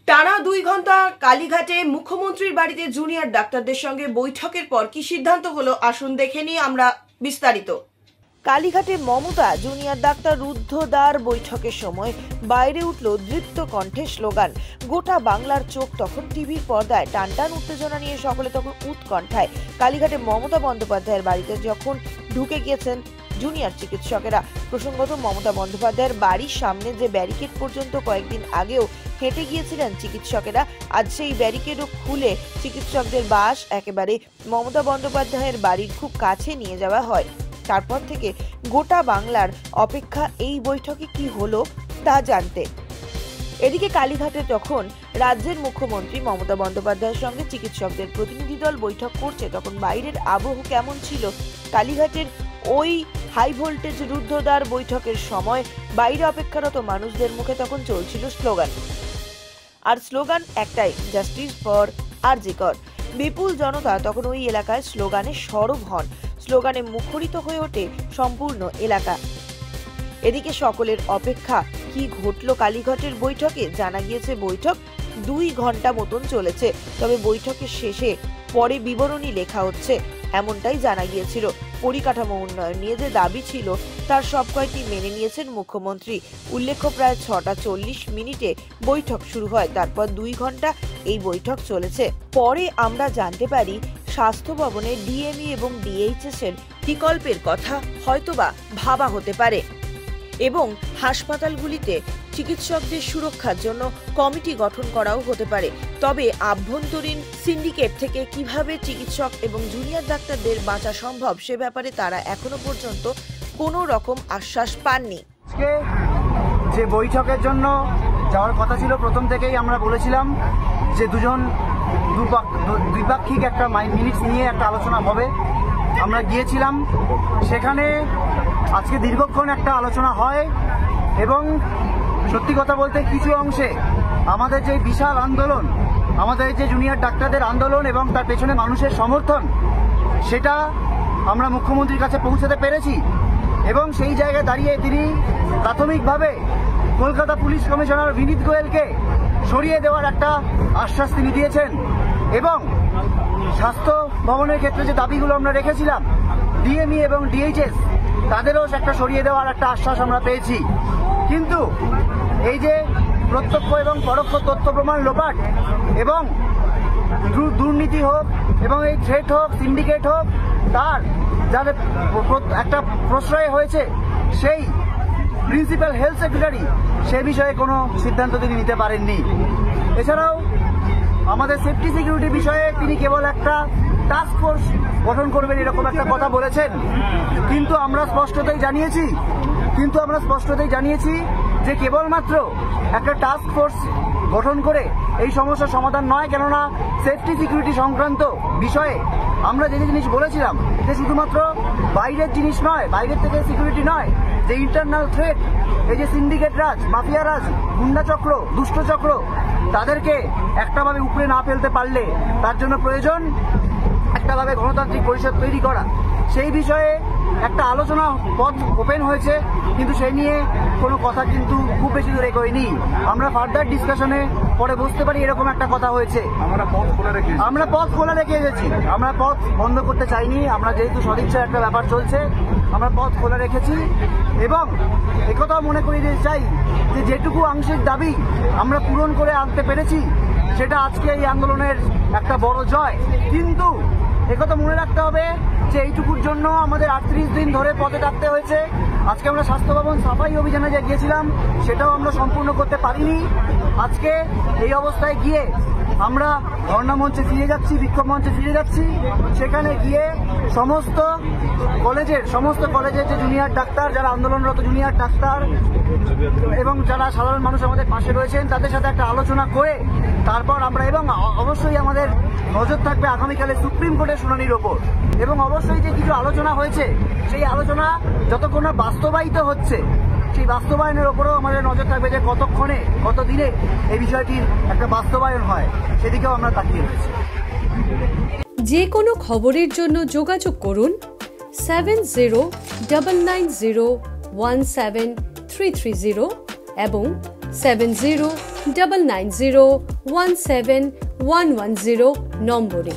টানা 2 ঘন্টা কালীঘাটে মুখ্যমন্ত্রীর বাড়িতে জুনিয়র ডাক্তারদের সঙ্গে বৈঠকের পর কি সিদ্ধান্ত হলো আসুন দেখে নিই আমরা বিস্তারিত। কালীঘাটে মমতা জুনিয়র ডাক্তার রুদ্ধদ্বার বৈঠকের সময় বাইরে উঠল দৃপ্ত কণ্ঠে স্লোগান। গোটা বাংলার চোখ তখন টিভির পর্দায়, টানটান উত্তেজনা নিয়ে সকলে তখন উৎকণ্ঠায়। কালীঘাটে মমতা বন্দ্যোপাধ্যায়ের বাড়িতে যখন ঢুকে গিয়েছেন জুনিয়র চিকিৎসকেরা, প্রসঙ্গত মমতা বন্দ্যোপাধ্যায়ের বাড়ির সামনে যে ব্যারিকেড পর্যন্ত কয়েকদিন আগেও হেঁটে গিয়েছিলেন চিকিৎসকেরা, আজ সেই ব্যারিকেডও খুলে চিকিৎসকদের বাস একেবারে মমতা বন্দ্যোপাধ্যায়ের বাড়ির খুব কাছে নিয়ে যাওয়া হয়। তারপর থেকে গোটা বাংলার অপেক্ষা এই বৈঠকে কি হলো তা জানতে। এদিকে কালীঘাটে যখন রাজ্যের মুখ্যমন্ত্রী মমতা বন্দ্যোপাধ্যায়ের সঙ্গে চিকিৎসকদের প্রতিনিধি দল বৈঠক করছে, তখন বাইরের আবহ কেমন ছিল? কালীঘাটের ওই হাই ভোল্টেজ রুদ্ধদ্বার বৈঠকের সময় বাইরে অপেক্ষারত মানুষদের মুখে তখন চলছিল স্লোগান, আর স্লোগান একটাই, জাস্টিস ফর আরজি কর। বিপুল জনতা তখন ওই এলাকায় স্লোগানে সরব হন, স্লোগানে মুখরিত হয়ে ওঠে সম্পূর্ণ এলাকা। এদিকে সকলের অপেক্ষা কি ঘটলো কালীঘাটের বৈঠকে? জানা গিয়েছে বৈঠক 2 ঘন্টা মতন চলেছে, তবে বৈঠকের শেষে পরে বিবরণী লেখা হচ্ছে এমনটাই জানা গিয়েছিল। পরিকাঠামো উন্নয়ন নিয়ে যে দাবি ছিল তার সব কয়টি মেনে নিয়েছেন মুখ্যমন্ত্রী। উল্লেখ্য, প্রায় 6:40 বৈঠক শুরু হয়, তারপর 2 ঘন্টা এই বৈঠক চলেছে। পরে আমরা জানতে পারি স্বাস্থ্য ভবনে ডিএমই এবং ডিএইচএস এর বিকল্পের কথা হয়তোবা ভাবা হতে পারে এবং হাসপাতালগুলিতে চিকিৎসকদের সুরক্ষার জন্য কমিটি গঠন করাও হতে পারে। তবে আভ্যন্তরীণ সিন্ডিকেট থেকে কিভাবে চিকিৎসক এবং জুনিয়র ডাক্তারদের বাঁচা সম্ভব সে ব্যাপারে তারা এখনো পর্যন্ত কোনো রকম আশ্বাস পাননি। আজকে যে বৈঠকের জন্য যাওয়ার কথা ছিল, প্রথম থেকেই আমরা বলেছিলাম যে দ্বিপাক্ষিক একটা মিনিটস নিয়ে একটা আলোচনা হবে। আমরা গিয়েছিলাম সেখানে, আজকে দীর্ঘক্ষণ একটা আলোচনা হয় এবং সত্যি কথা বলতে কিছু অংশে আমাদের যে বিশাল আন্দোলন, আমাদের যে জুনিয়র ডাক্তারদের আন্দোলন এবং তার পেছনে মানুষের সমর্থন, সেটা আমরা মুখ্যমন্ত্রীর কাছে পৌঁছাতে পেরেছি এবং সেই জায়গায় দাঁড়িয়ে তিনি প্রাথমিকভাবে কলকাতা পুলিশ কমিশনার বিনীত গোয়েলকে সরিয়ে দেওয়ার একটা আশ্বাস তিনি দিয়েছেন এবং স্বাস্থ্য ভবনের ক্ষেত্রে যে দাবিগুলো আমরা রেখেছিলাম, ডিএমই এবং ডিএইচএস, তাদেরও একটা সরিয়ে দেওয়ার একটা আশ্বাস আমরা পেয়েছি। কিন্তু এই যে প্রত্যক্ষ এবং পরোক্ষ তথ্য প্রমাণ লোপাট এবং দুর্নীতি হোক এবং এই থ্রেট হোক, সিন্ডিকেট হোক, তার যাদের একটা প্রশ্রয় হয়েছে সেই প্রিন্সিপাল হেলথ সেক্রেটারি, সে বিষয়ে কোনো সিদ্ধান্ত তিনি নিতে পারেননি। এছাড়াও আমাদের সেফটি সিকিউরিটি বিষয়ে তিনি কেবল একটা টাস্ক ফোর্স গঠন করবেন এরকম একটা কথা বলেছেন, কিন্তু আমরা স্পষ্টতই জানিয়েছি যে কেবলমাত্র একটা টাস্ক ফোর্স গঠন করে এই সমস্যার সমাধান নয়। কেননা সেফটি সিকিউরিটি সংক্রান্ত বিষয়ে আমরা যে জিনিস বলেছিলাম যে শুধুমাত্র বাইরের জিনিস নয়, বাইরের থেকে সিকিউরিটি নয়, যে ইন্টারনাল থ্রেট, এই যে সিন্ডিকেট রাজ, মাফিয়া রাজ, গুন্ডা চক্র, দুষ্ট চক্র, তাদেরকে একটাভাবে উপরে না ফেলতে পারলে তার জন্য প্রয়োজন একটাভাবে গণতান্ত্রিক পরিষদ তৈরি করা। সেই বিষয়ে একটা আলোচনা পথ ওপেন হয়েছে, কিন্তু সেই নিয়ে কোনো কথা কিন্তু খুব বেশি দূর এগোয়নি। আমরা ফার্দার ডিসকাশনে পরে বুঝতে পারি এরকম একটা কথা হয়েছে। আমরা পথ খোলা রেখে এসেছি, আমরা পথ বন্ধ করতে চাইনি। আমরা যেহেতু সদিচ্ছার একটা ব্যাপার চলছে, আমরা পথ খোলা রেখেছি এবং একথাও মনে করি যে চাই যে যেটুকু আংশিক দাবি আমরা পূরণ করে আনতে পেরেছি সেটা আজকে এই আন্দোলনের একটা বড় জয়। কিন্তু একথা মনে রাখতে হবে যে এইটুকুর জন্য আমাদের 38 দিন ধরে পথে থাকতে হয়েছে। আজকে আমরা স্বাস্থ্য ভবন সাফাই অভিযানে যে গিয়েছিলাম সেটাও আমরা সম্পূর্ণ করতে পারিনি। আজকে এই অবস্থায় গিয়ে আমরা ধর্ণা মঞ্চে ফিরে যাচ্ছি, বিক্ষোভ মঞ্চে ফিরে যাচ্ছি। সেখানে গিয়ে সমস্ত কলেজের যে জুনিয়র ডাক্তার, যারা আন্দোলনরত জুনিয়র ডাক্তার এবং যারা সাধারণ মানুষ আমাদের পাশে রয়েছেন, তাদের সাথে একটা আলোচনা করে তারপর আমরা, এবং অবশ্যই আমাদের নজর থাকবে আগামীকালে সুপ্রিম কোর্টের শুনানির ওপর, এবং অবশ্যই যে কিছু আলোচনা হয়েছে সেই আলোচনা যতক্ষণ না বাস্তবায়িত হচ্ছে সেই বাস্তবায়নের ওপরেও আমাদের নজর থাকবে যে কতক্ষণে, কতদিনে এই বিষয়টির একটা বাস্তবায়ন হয়, সেদিকেও আমরা তাকিয়ে রয়েছি। যে কোনো খবরের জন্য যোগাযোগ করুন 7099017330 এবং 7099017110 নম্বরে।